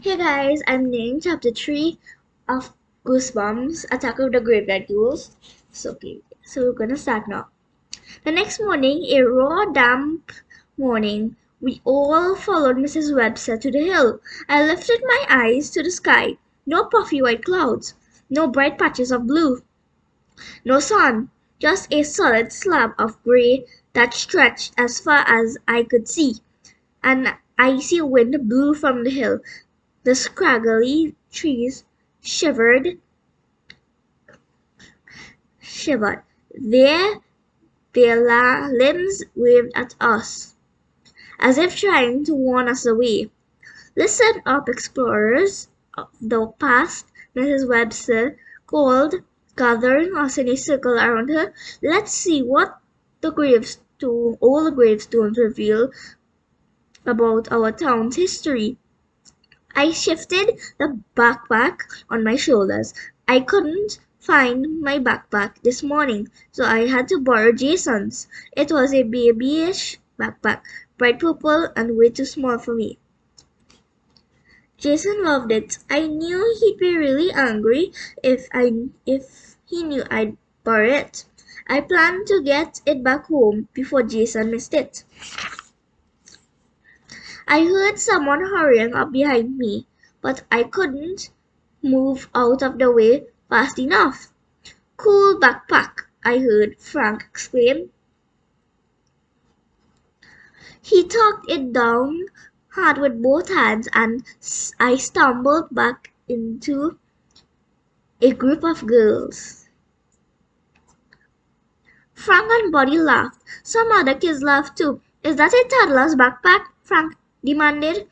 Hey guys, I'm named Chapter 3 of Goosebumps, Attack of the Graveyard Ghouls. So we're gonna start now. The next morning, a raw, damp morning, we all followed Mrs. Webster to the hill. I lifted my eyes to the sky. No puffy white clouds, no bright patches of blue, no sun, just a solid slab of gray that stretched as far as I could see. An icy wind blew from the hill. The scraggly trees shivered, shivered. Their limbs waved at us, as if trying to warn us away. Listen up, explorers of the past, Mrs. Webster called, gathering us in a circle around her. Let's see what all the gravestones reveal about our town's history. I shifted the backpack on my shoulders. I couldn't find my backpack this morning, so I had to borrow Jason's. It was a babyish backpack, bright purple and way too small for me. Jason loved it. I knew he'd be really angry if he knew I'd borrow it. I planned to get it back home before Jason missed it. I heard someone hurrying up behind me, but I couldn't move out of the way fast enough. Cool backpack, I heard Frank exclaim. He tucked it down hard with both hands, and I stumbled back into a group of girls. Frank and Buddy laughed. Some other kids laughed too. Is that a toddler's backpack? Frank demanded.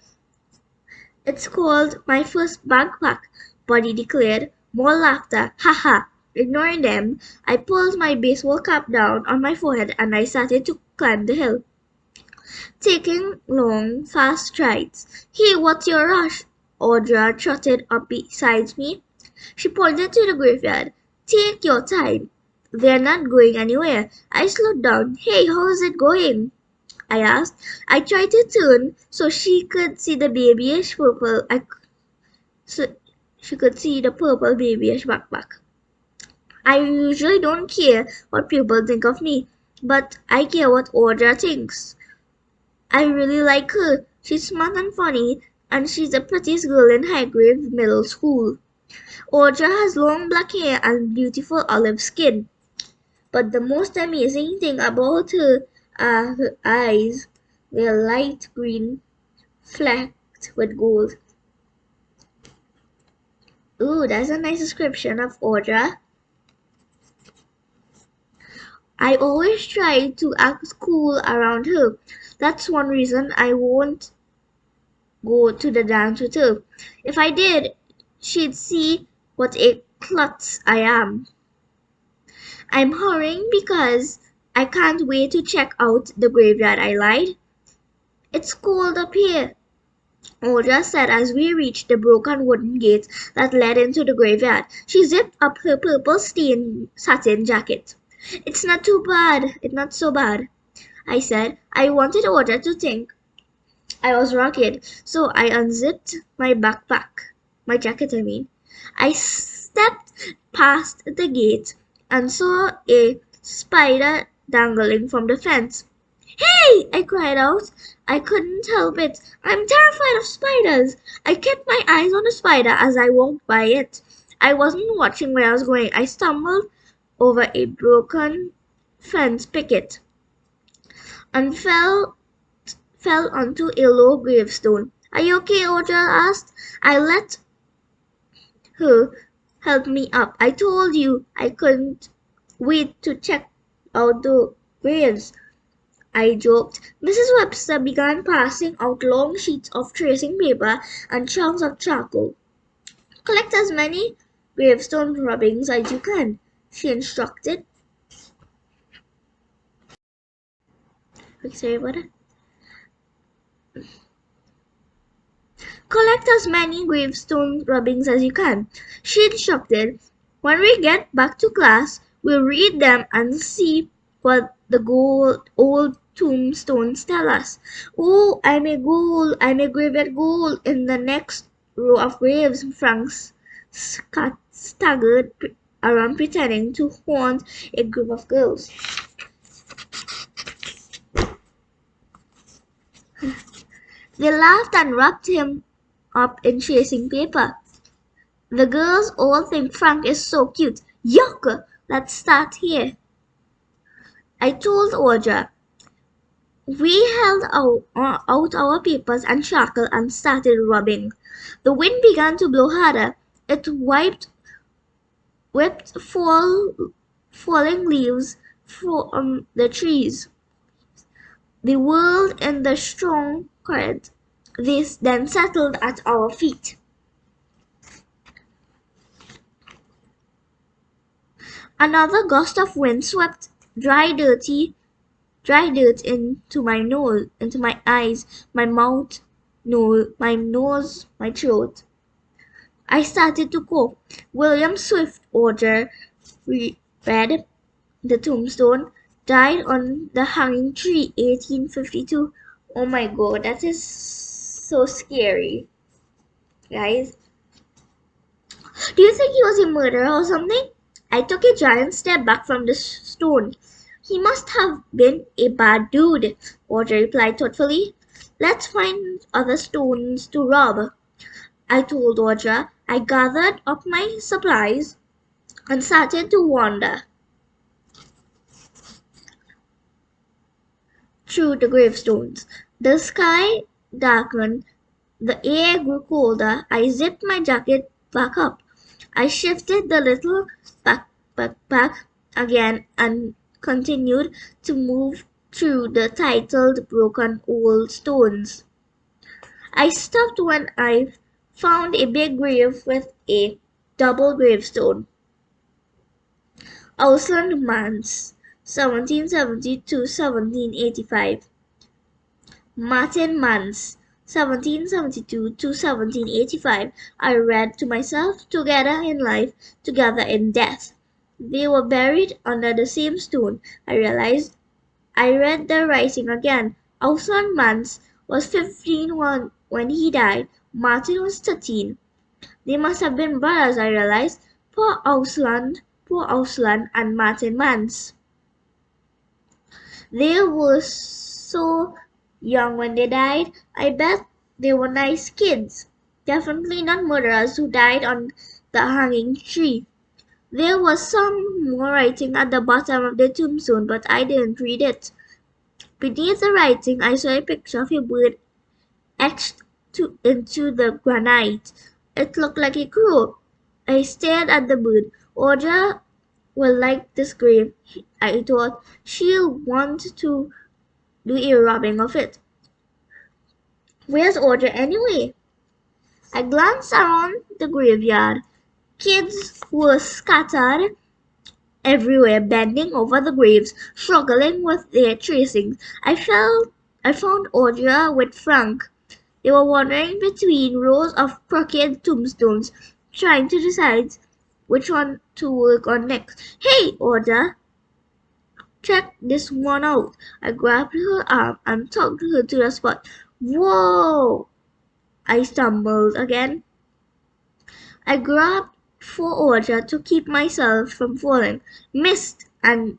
It's called my first backpack, Buddy declared. More laughter. Ha ha. Ignoring them, I pulled my baseball cap down on my forehead and I started to climb the hill, taking long, fast strides. Hey, what's your rush? Audra trotted up beside me. She pointed to the graveyard. Take your time. They're not going anywhere. I slowed down. Hey, how's it going? I asked. I tried to turn so she could see the babyish purple. So she could see the purple babyish backpack. I usually don't care what people think of me, but I care what Audra thinks. I really like her. She's smart and funny, and she's the prettiest girl in Highgrave Middle School. Audra has long black hair and beautiful olive skin, but the most amazing thing about her are her eyes. They're light green, flecked with gold. Ooh, that's a nice description of Audra. I always try to act cool around her. That's one reason I won't go to the dance with her. If I did, she'd see what a klutz I am. I'm hurrying because I can't wait to check out the graveyard, I lied. It's cold up here, Audra said as we reached the broken wooden gate that led into the graveyard. She zipped up her purple stained satin jacket. It's not too bad. It's not so bad, I said. I wanted Audra to think I was rugged, so I unzipped my backpack. My jacket, I mean. I stepped past the gate and saw a spider dangling from the fence. Hey! I cried out. I couldn't help it. I'm terrified of spiders. I kept my eyes on the spider as I walked by it. I wasn't watching where I was going. I stumbled over a broken fence picket and fell onto a low gravestone. Are you okay? Audra asked. I let her help me up. I told you I couldn't wait to check out the graves, I joked. Mrs. Webster began passing out long sheets of tracing paper and chunks of charcoal. Collect as many gravestone rubbings as you can, she instructed. Sorry about that. Collect as many gravestone rubbings as you can, she instructed. When we get back to class, we'll read them and see what the old tombstones tell us. Oh, I'm a ghoul, I'm a graveyard ghoul in the next row of graves. Frank staggered around pretending to haunt a group of girls. They laughed and wrapped him up in tracing paper. The girls all think Frank is so cute. Yuck! Let's start here. I told Audra. We held out our papers and charcoal and started rubbing. The wind began to blow harder. It whipped falling leaves from the trees. They whirled in the strong current. They then settled at our feet. Another gust of wind swept dry dirt into my nose, into my eyes, my mouth, my nose, my throat. I started to cough. William Swift Order read the tombstone, died on the hanging tree, 1852. Oh my god, that is so scary, guys. Do you think he was a murderer or something? I took a giant step back from the stone. He must have been a bad dude, Audrey replied thoughtfully. Let's find other stones to rob. I told Audra. I gathered up my supplies and started to wander through the gravestones. The sky darkened, the air grew colder. I zipped my jacket back up. I shifted the little backpack again and continued to move through the titled broken old stones. I stopped when I found a big grave with a double gravestone. Ausland Mans, 1770 to 1785. Martin Mans, 1772 to 1785. I read to myself, together in life, together in death. They were buried under the same stone. I realized I read the writing again. Ausland Mans was 15 when he died. Martin was 13. They must have been brothers, I realized. Poor Ausland and Martin Mans. They were so young when they died. I bet they were nice kids. Definitely not murderers who died on the hanging tree. There was some more writing at the bottom of the tombstone, but I didn't read it. Beneath the writing, I saw a picture of a bird etched into the granite. It looked like a crow. I stared at the bird. Audra will like this grave, I thought. She'll want to do a robbing of it. Where's Audra anyway? I glanced around the graveyard. Kids were scattered everywhere, bending over the graves, struggling with their tracings. I found Audra with Frank. They were wandering between rows of crooked tombstones, trying to decide which one to work on next. Hey, Audra, check this one out. I grabbed her arm and tugged her to the spot. Whoa! I stumbled again. I grabbed for Audra to keep myself from falling, missed, and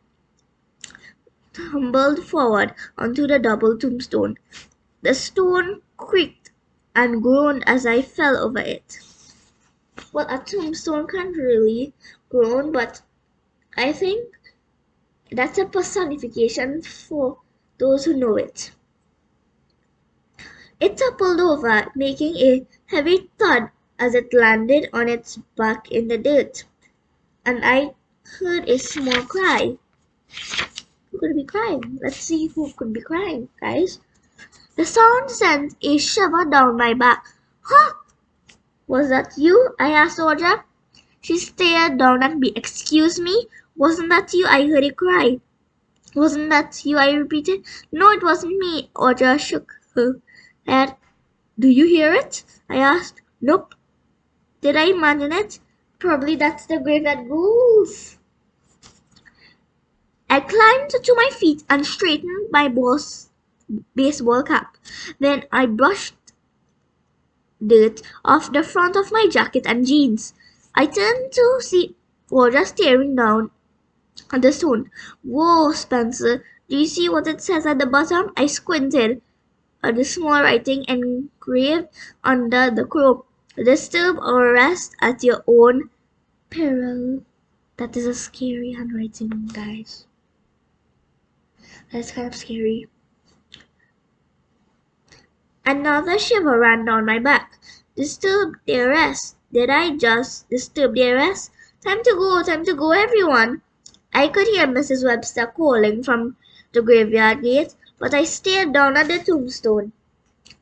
tumbled forward onto the double tombstone. The stone creaked and groaned as I fell over it. Well, a tombstone can't really groan, but I think that's a personification for those who know it. It toppled over, making a heavy thud as it landed on its back in the dirt, and I heard a small cry. Who could be crying? Let's see who could be crying, guys. The sound sent a shiver down my back. Huh? Was that you? I asked Audra. She stared down at me. Excuse me? Wasn't that you? I heard a cry. Wasn't that you? I repeated. No, it wasn't me. Audra shook her head. Do you hear it? I asked. Nope. Did I imagine it? Probably that's the graveyard ghouls. I climbed to my feet and straightened my baseball cap. Then I brushed dirt off the front of my jacket and jeans. I turned to see Roger staring down at the stone. Whoa, Spencer, do you see what it says at the bottom? I squinted at the small writing engraved under the crow. Disturb or rest at your own peril. That is a scary handwriting, guys. That's kind of scary. Another shiver ran down my back. Disturb their rest. Did I just disturb their rest? Time to go, everyone. I could hear Mrs. Webster calling from the graveyard gate, but I stared down at the tombstone.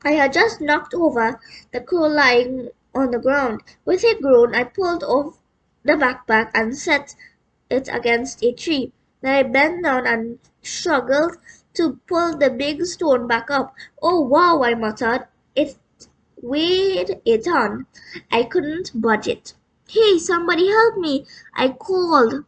I had just knocked over the crow lying on the ground. With a groan, I pulled off the backpack and set it against a tree. Then I bent down and struggled to pull the big stone back up. Oh wow, I muttered. It weighed a ton. I couldn't budge it. Hey, somebody help me! I called,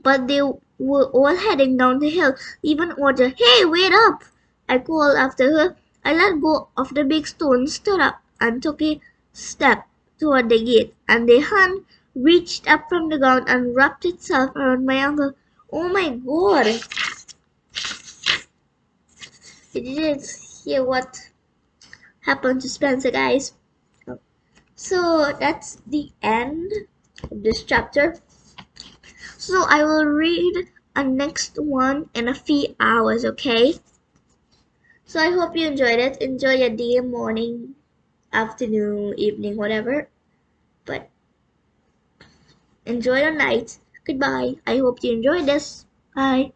but they were all heading down the hill. Even Audrey, hey, wait up! I called after her. I let go of the big stone, stood up, and took a step toward the gate, and the hand reached up from the ground and wrapped itself around my ankle. Oh my god! You didn't hear what happened to Spencer, guys. So that's the end of this chapter. So I will read a next one in a few hours, okay? So I hope you enjoyed it. Enjoy your day, morning, afternoon, evening, whatever. But enjoy the night. Goodbye. I hope you enjoyed this. Bye.